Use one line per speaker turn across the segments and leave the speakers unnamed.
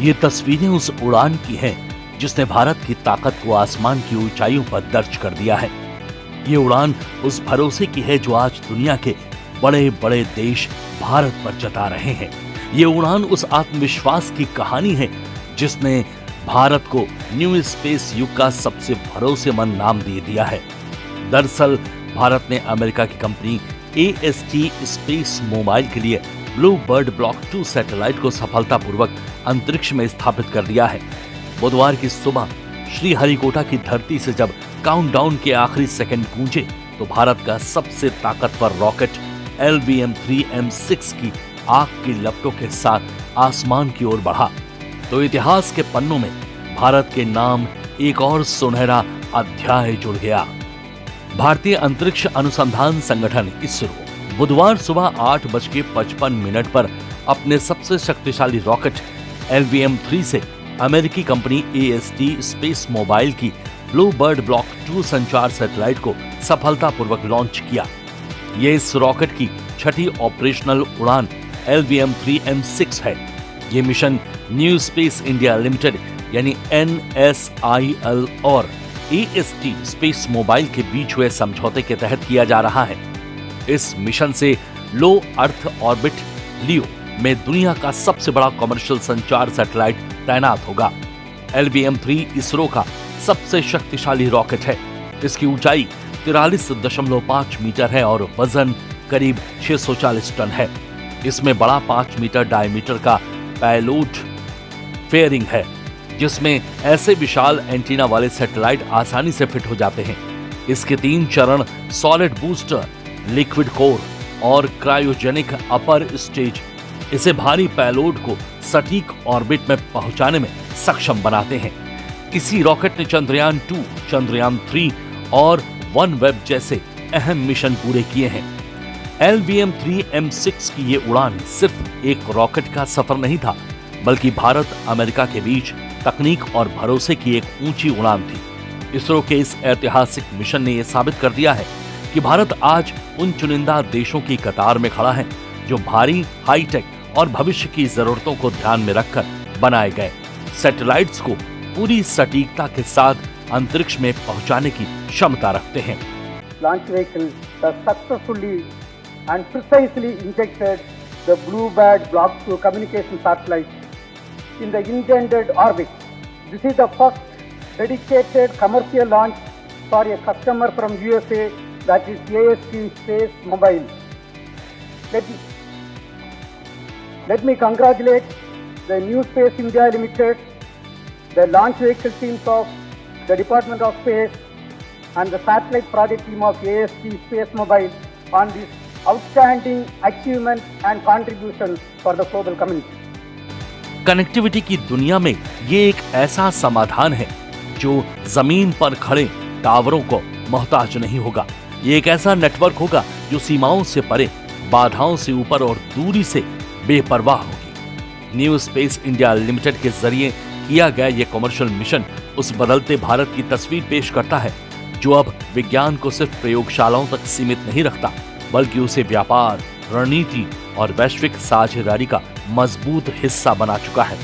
ये तस्वीरें उस उड़ान की हैं जिसने भारत की ताकत को आसमान की ऊंचाइयों पर दर्ज कर दिया है। ये उड़ान उस भरोसे की है जो आज दुनिया के बड़े बड़े देश भारत पर जता रहे हैं। ये उड़ान उस आत्मविश्वास की कहानी है जिसने भारत को न्यू स्पेस युग का सबसे भरोसेमंद नाम दे दिया है। दरअसल भारत ने अमेरिका की कंपनी AST स्पेस मोबाइल के लिए ब्लू बर्ड ब्लॉक 2 सैटेलाइट को सफलतापूर्वक अंतरिक्ष में स्थापित कर दिया है। बुधवार की सुबह श्रीहरिकोटा की धरती से जब काउंटडाउन के आखिरी सेकंड गूंजे तो भारत का सबसे ताकतवर रॉकेट LVM-3M6 की आग की लपटों के साथ आसमान की ओर बढ़ा तो इतिहास के पन्नों में भारत के नाम एक और सुनहरा अध्याय जुड़ गया। भारतीय अंतरिक्ष अनुसंधान संगठन इसरो बुधवार सुबह 8:55 पर अपने सबसे शक्तिशाली रॉकेट LVM-3 से अमेरिकी कंपनी AST स्पेस मोबाइल की ब्लू बर्ड ब्लॉक 2 संचार सैटेलाइट को सफलतापूर्वक लॉन्च किया। ये इस रॉकेट की छठी ऑपरेशनल उड़ान LVM-3M6 है। ये mission new space India limited यानी NSIL और AST स्पेस मोबाइल के बीच हुए समझौते के तहत किया जा रहा है। इस मिशन से लो अर्थ ऑर्बिट लियो में दुनिया का सबसे बड़ा कमर्शियल संचार सैटेलाइट तैनात होगा। LVM-3 इसरो का सबसे शक्तिशाली रॉकेट है। इसकी ऊंचाई 43.5 मीटर है और वजन करीब 640 टन है। इसमें बड़ा 5 मीटर डायमीटर का पेलोड फेयरिंग है जिसमें ऐसे विशाल एंटीना वाले सैटेलाइट आसानी से फिट हो जाते हैं। इसके 3 चरण सॉलिड बूस्टर, लिक्विड कोर और क्रायोजेनिक अपर स्टेज इसे भारी पेलोड को सटीक ऑर्बिट में पहुंचाने में सक्षम बनाते हैं। इसी रॉकेट ने चंद्रयान 2, चंद्रयान 3 और OneWeb जैसे अहम मिशन पूरे किए हैं। LVM-3M6 की ये उड़ान सिर्फ एक रॉकेट का सफर नहीं था बल्कि भारत अमेरिका के बीच तकनीक और भरोसे की एक ऊंची उड़ान थी। इसरो के इस ऐतिहासिक मिशन ने यह साबित कर दिया है कि भारत आज उन चुनिंदा देशों की कतार में खड़ा है जो भारी, हाईटेक और भविष्य की जरूरतों को ध्यान में रखकर बनाए गए सैटेलाइट्स को पूरी सटीकता के साथ अंतरिक्ष में पहुंचाने की क्षमता रखते हैं।
Launch vehicle has successfully and precisely injected the Blue Bird Block 2 communication satellite in the intended orbit. This is the first dedicated commercial launch for a customer from USA, that is AST Space Mobile. Let me congratulate the New Space India Limited, the launch vehicle teams of the Department of Space and the satellite project team of AST Space Mobile on this outstanding achievement and contribution for the global community.
Connectivity की दुनिया में ये एक ऐसा समाधान है जो जमीन पर खड़े टावरों को मोहताज नहीं होगा। ये एक ऐसा नेटवर्क होगा जो सीमाओं से परे, बाधाओं से ऊपर और दूरी से बेपरवाह होगी। न्यू स्पेस इंडिया लिमिटेड के जरिए किया गया ये कमर्शियल मिशन उस बदलते भारत की तस्वीर पेश करता है जो अब विज्ञान को सिर्फ प्रयोगशालाओं तक सीमित नहीं रखता बल्कि उसे व्यापार, रणनीति और वैश्विक साझेदारी का मजबूत हिस्सा बना चुका है।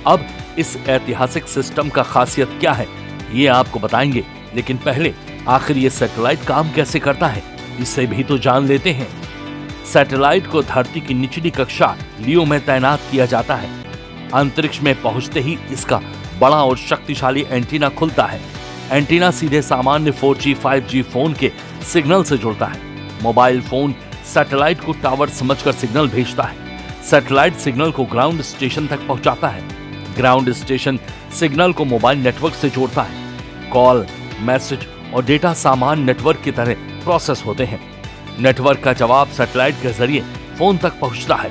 अब इस ऐतिहासिक सिस्टम का खासियत क्या है ये आपको बताएंगे, लेकिन पहले आखिर ये सैटेलाइट काम कैसे करता है इसे भी तो जान लेते हैं। सैटेलाइट को धरती की निचली कक्षा लियो में तैनात किया जाता है। अंतरिक्ष में पहुंचते ही इसका बड़ा और शक्तिशाली एंटीना खुलता है। एंटीना सीधे सामान्य 4G 5G फोन के सिग्नल से जुड़ता है। मोबाइल फोन सैटेलाइट को टावर समझकर सिग्नल भेजता है। सैटेलाइट सिग्नल को ग्राउंड स्टेशन तक पहुंचाता है। ग्राउंड स्टेशन सिग्नल को मोबाइल नेटवर्क से जोड़ता है। कॉल, मैसेज और डेटा सामान्य नेटवर्क की तरह प्रोसेस होते हैं। नेटवर्क का जवाब सैटेलाइट के जरिए फोन तक पहुंचता है।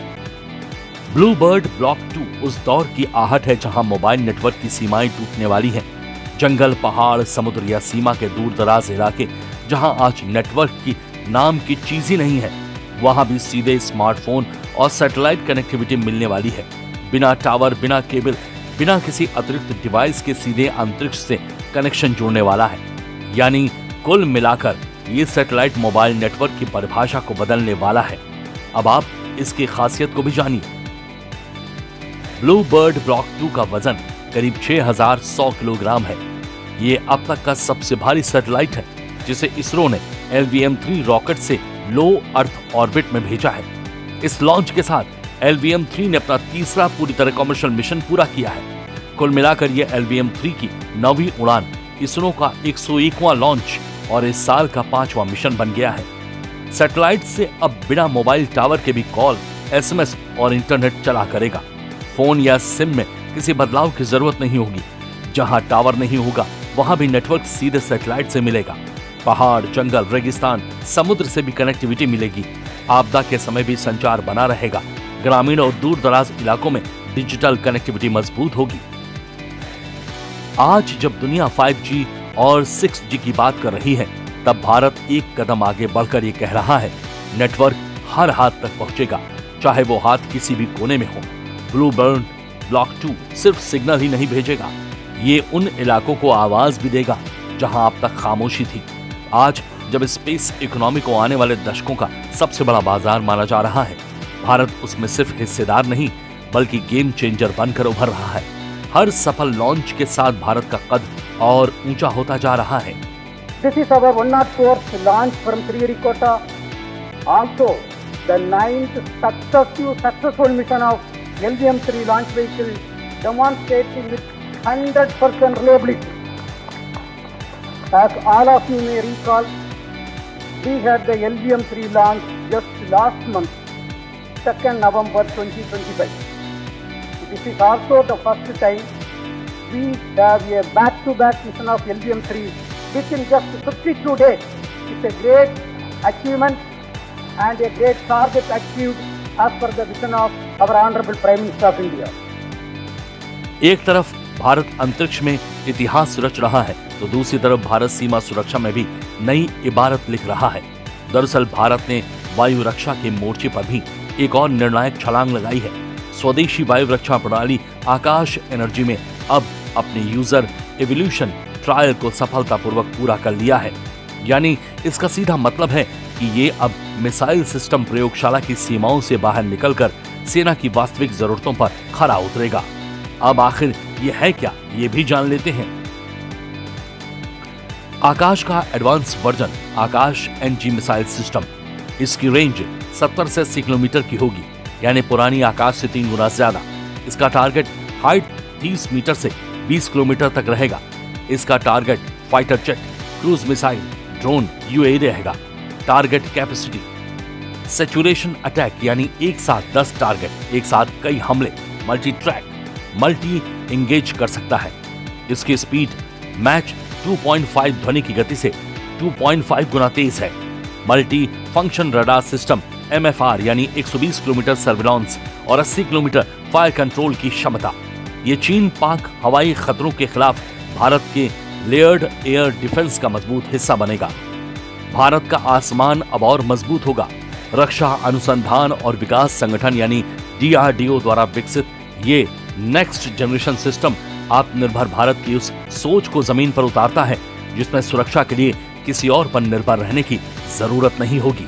ब्लू बर्ड ब्लॉक 2 उस दौर की आहट है जहां मोबाइल नेटवर्क की सीमाएं टूटने वाली हैं। जंगल, पहाड़, समुद्र या सीमा के दूर दराज इलाके जहां आज नेटवर्क की नाम की चीज ही नहीं है, वहां भी सीधे स्मार्टफोन और सैटेलाइट कनेक्टिविटी मिलने वाली है। बिना टावर, बिना केबल, बिना किसी अतिरिक्त डिवाइस के सीधे अंतरिक्ष से कनेक्शन जोड़ने वाला है। यानी कुल मिलाकर ये सैटेलाइट मोबाइल नेटवर्क की परिभाषा को बदलने वाला है। अब आप इसकी खासियत को भी जानिए। ब्लू बर्ड ब्लॉक 2 का वजन करीब 6100 किलोग्राम है। ये अब तक का सबसे भारी सैटेलाइट है जिसे इसरो ने LVM-3 रॉकेट से लो अर्थ ऑर्बिट में भेजा है। इस लॉन्च के साथ LVM-3 ने अपना तीसरा पूरी तरह कमर्शियल मिशन पूरा किया है। कुल मिलाकर यह LVM-3 की 9वीं उड़ान, इसरो का 101वां लॉन्च और इस साल का 5वां मिशन बन गया है। सैटेलाइट से अब बिना मोबाइल टावर के भी कॉल, SMS और इंटरनेट चला करेगा। फोन या सिम में किसी बदलाव की जरूरत नहीं होगी। जहां टावर नहीं होगा वहां भी नेटवर्क सीधे सैटेलाइट से मिलेगा। पहाड़, जंगल, रेगिस्तान, समुद्र से भी कनेक्टिविटी मिलेगी। आपदा के समय भी संचार बना रहेगा। ग्रामीण और दूर दराज इलाकों में डिजिटल कनेक्टिविटी मजबूत होगी। आज जब दुनिया 5G और 6G की बात कर रही है, तब भारत एक कदम आगे बढ़कर ये कह रहा है, नेटवर्क हर हाथ तक पहुंचेगा, चाहे वो हाथ किसी भी कोने में हो। ब्लू बर्ड ब्लॉक 2 सिर्फ सिग्नल ही नहीं भेजेगा, ये उन इलाकों को आवाज भी देगा जहां अब तक खामोशी थी। आज जब स्पेस इकोनॉमी को आने वाले दशकों का सबसे बड़ा बाजार माना जा रहा है, भारत उसमें सिर्फ हिस्सेदार नहीं बल्कि गेम चेंजर बनकर उभर रहा है। हर सफल लॉन्च के साथ भारत का कद और ऊंचा होता जा रहा है।
This is our 104th launch from Sriharikota. Also, the 9th successful mission of LVM-3 launch vehicle, demonstrating with 100% reliability. As all of you may recall, we had the LVM-3 launch just last month, 2nd November 2025. This is also the first time we have a back-to-back mission of LVM-3 within just 52 days. It's a great achievement and a great target achieved as per the vision of our Honorable Prime Minister of India.
एक तरफ भारत अंतरिक्ष में इतिहास रच रहा है तो दूसरी तरफ भारत सीमा सुरक्षा में भी नई इबारत लिख रहा है। दरअसल भारत ने वायु रक्षा के मोर्चे पर भी एक और निर्णायक छलांग लगाई है। स्वदेशी वायु रक्षा प्रणाली आकाश एनर्जी में अब अपने यूजर एवोल्यूशन ट्रायल को सफलतापूर्वक पूरा कर लिया है। यानी इसका सीधा मतलब है कि ये अब मिसाइल सिस्टम प्रयोगशाला की सीमाओं से बाहर निकलकर सेना की वास्तविक जरूरतों पर खरा उतरेगा। अब आखिर ये है क्या, ये भी जान लेते हैं। आकाश का एडवांस वर्जन आकाश NG मिसाइल सिस्टम, इसकी रेंज 70 से 80 किलोमीटर की होगी, यानी पुरानी आकाश से 3 गुना ज्यादा। इसका टारगेट हाइट 30 मीटर से 20 किलोमीटर तक रहेगा। इसका target fighter jet, cruise missile, drone, UAV रहेगा। टारगेट कैपेसिटी, सैचुरेशन अटैक यानी एक साथ 10 टारगेट, एक साथ कई हमले, मल्टी ट्रैक, मल्टी इंगेज कर सकता है। इसकी स्पीड मैच 2.5 ध्वनि की गति से 2.5 गुना तेज है। Multi function radar system MFR यानी 120 किलोमीटर सर्विलांस और 80 किलोमीटर फायर कंट्रोल की क्षमता। ये चीन पाक हवाई खतरों के खिलाफ भारत के लेयर्ड एयर डिफेंस का मजबूत हिस्सा बनेगा। भारत का आसमान अब और मजबूत होगा। रक्षा अनुसंधान और विकास संगठन यानी DRDO द्वारा विकसित ये नेक्स्ट जनरेशन सिस्टम आत्मनिर्भर भारत की उस सोच को जमीन पर उतारता है जिसमें सुरक्षा के लिए किसी और पर निर्भर रहने की जरूरत नहीं होगी।